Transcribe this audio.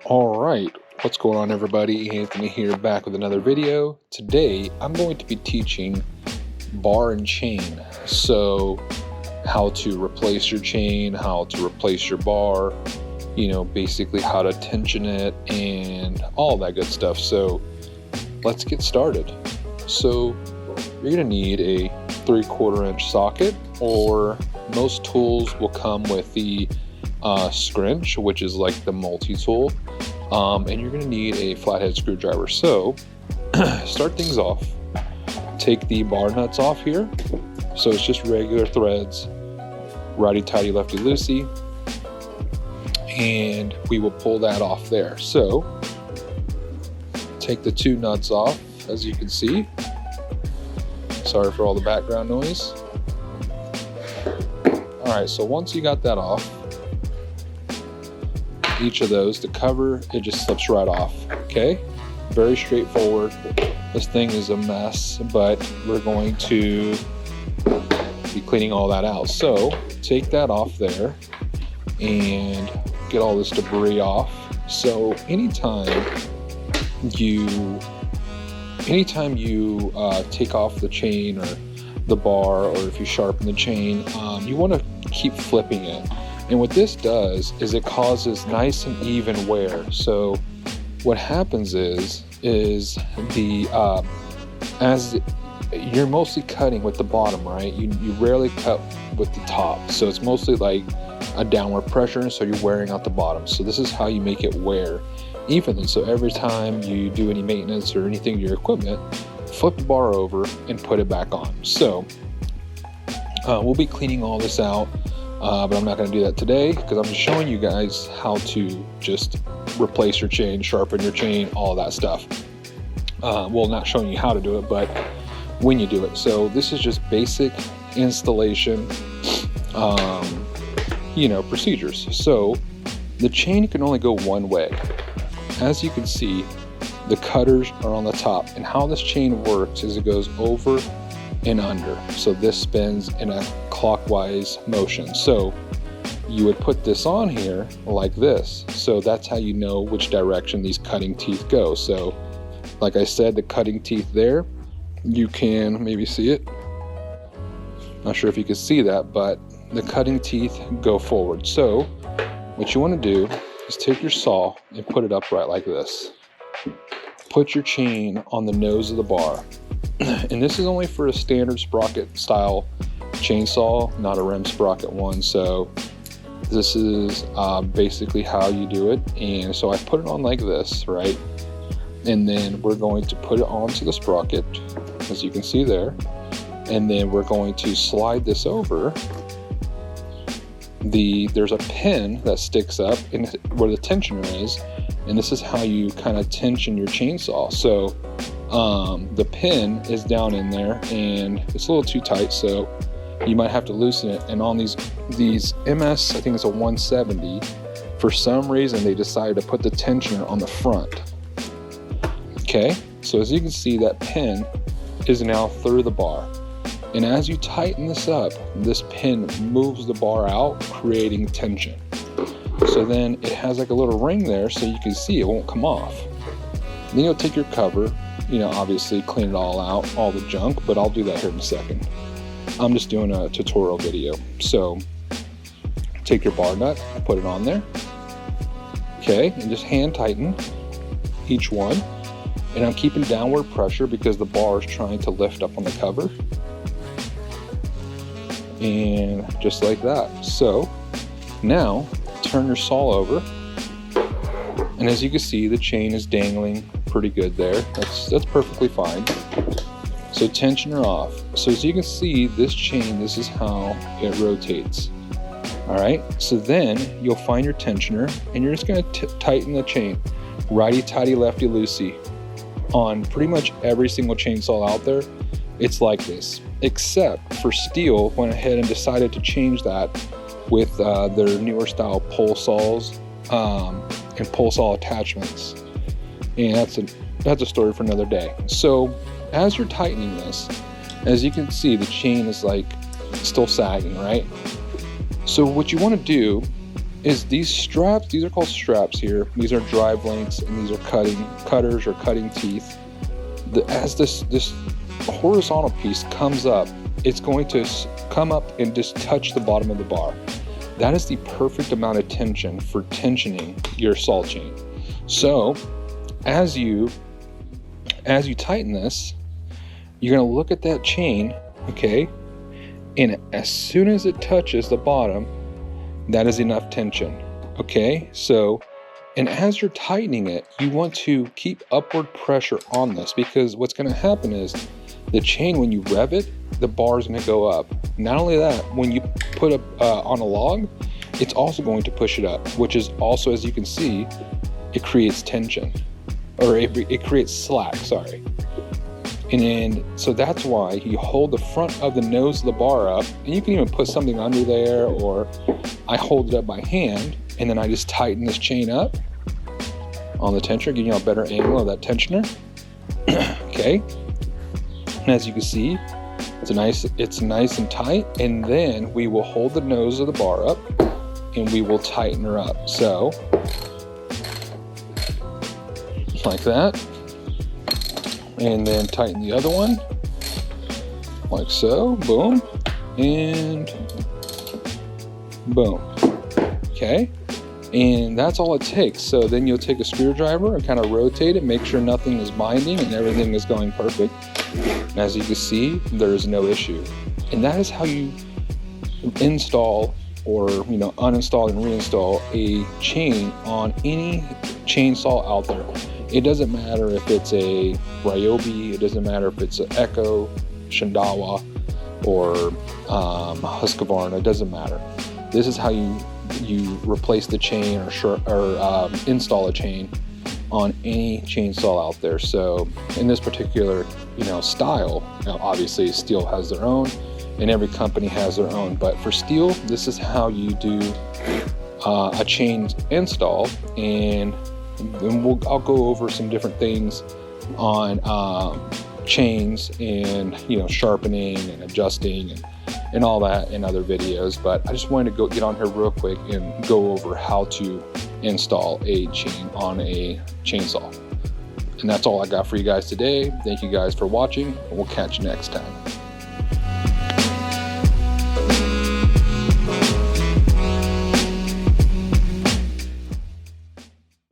All right, what's going on, everybody? Anthony here, back with another video. Today I'm going to be teaching bar and chain. So how to replace your chain, how to replace your bar, basically how to tension it and all that good stuff. So let's get started. So you're gonna need a 3/4 inch socket, or most tools will come with the scrunch, which is like the multi-tool, and you're going to need a flathead screwdriver. So start things off, take the bar nuts off here. So it's just regular threads, righty-tighty, lefty-loosey, and we will pull that off there. So take the two nuts off, as you can see. Sorry for all the background noise. All right, so once you got that off, each of those, the cover, it just slips right off. Okay, very straightforward. This thing is a mess, but we're going to be cleaning all that out. So take that off there and get all this debris off. So anytime you take off the chain or the bar, or if you sharpen the chain, you want to keep flipping it. And what this does is it causes nice and even wear. So what happens is as you're mostly cutting with the bottom, right? You rarely cut with the top. So it's mostly like a downward pressure, so you're wearing out the bottom. So this is how you make it wear evenly. So every time you do any maintenance or anything to your equipment, flip the bar over and put it back on. So we'll be cleaning all this out. But I'm not going to do that today, because I'm just showing you guys how to just replace your chain, sharpen your chain, all that stuff. Well, not showing you how to do it, but when you do it. So this is just basic installation, procedures. So the chain can only go one way. As you can see, the cutters are on the top, and how this chain works is it goes over and under. So this spins in a clockwise motion. So you would put this on here like this. So that's how you know which direction these cutting teeth go. So like I said, the cutting teeth there, you can maybe see it. Not sure if you can see that, but the cutting teeth go forward. So what you want to do is take your saw and put it upright like this. Put your chain on the nose of the bar. And this is only for a standard sprocket style chainsaw, not a rim sprocket one. So this is basically how you do it. And so I put it on like this, right? And then we're going to put it onto the sprocket, as you can see there. And then we're going to slide this over. There's a pin that sticks up in where the tensioner is, and this is how you kind of tension your chainsaw. So the pin is down in there, and it's a little too tight, so you might have to loosen it. And on these MS, I think it's a 170, for some reason they decided to put the tensioner on the front. Okay, so as you can see, that pin is now through the bar, and as you tighten this up, this pin moves the bar out, creating tension. So then it has like a little ring there, so you can see it won't come off. Then you'll take your cover, obviously clean it all out, all the junk, but I'll do that here in a second. I'm just doing a tutorial video. So take your bar nut, put it on there. Okay, and just hand tighten each one. And I'm keeping downward pressure because the bar is trying to lift up on the cover. And just like that. So now turn your saw over. And as you can see, the chain is dangling pretty good there. That's perfectly fine. So tensioner off. So as you can see, this chain, this is how it rotates. All right, so then you'll find your tensioner, and you're just gonna tighten the chain, righty-tighty, lefty-loosey. On pretty much every single chainsaw out there, it's like this, except for Stihl went ahead and decided to change that with their newer style pole saws and pole saw attachments. And that's a story for another day. So as you're tightening this, as you can see, the chain is like still sagging, right? So what you want to do is these straps, these are called straps here. These are drive links, and these are cutters or cutting teeth. As this horizontal piece comes up, it's going to come up and just touch the bottom of the bar. That is the perfect amount of tension for tensioning your saw chain. So as you tighten this, you're going to look at that chain, okay, and as soon as it touches the bottom, that is enough tension, okay? So, and as you're tightening it, you want to keep upward pressure on this, because what's going to happen is the chain, when you rev it, the bar is going to go up. Not only that, when you put it on a log, it's also going to push it up, which is also, as you can see, it creates tension, or it creates slack, sorry. And then, so that's why you hold the front of the nose of the bar up, and you can even put something under there, or I hold it up by hand, and then I just tighten this chain up on the tensioner, giving you a better angle of that tensioner. Okay, and as you can see, it's nice and tight. And then we will hold the nose of the bar up, and we will tighten her up. So, like that. And then tighten the other one, like so, boom, and boom, okay? And that's all it takes. So then you'll take a screwdriver and kind of rotate it, make sure nothing is binding and everything is going perfect. And as you can see, there is no issue. And that is how you install, or uninstall and reinstall a chain on any chainsaw out there. It doesn't matter if it's a Ryobi, it doesn't matter if it's an Echo, Shindawa, or Husqvarna, it doesn't matter. This is how you replace the chain or install a chain on any chainsaw out there. So in this particular style, obviously Stihl has their own, and every company has their own, but for Stihl, this is how you do a chain install. And I'll go over some different things on chains and sharpening and adjusting and all that in other videos, but I just wanted to get on here real quick and go over how to install a chain on a chainsaw. And that's all I got for you guys today. Thank you guys for watching, and we'll catch you next time.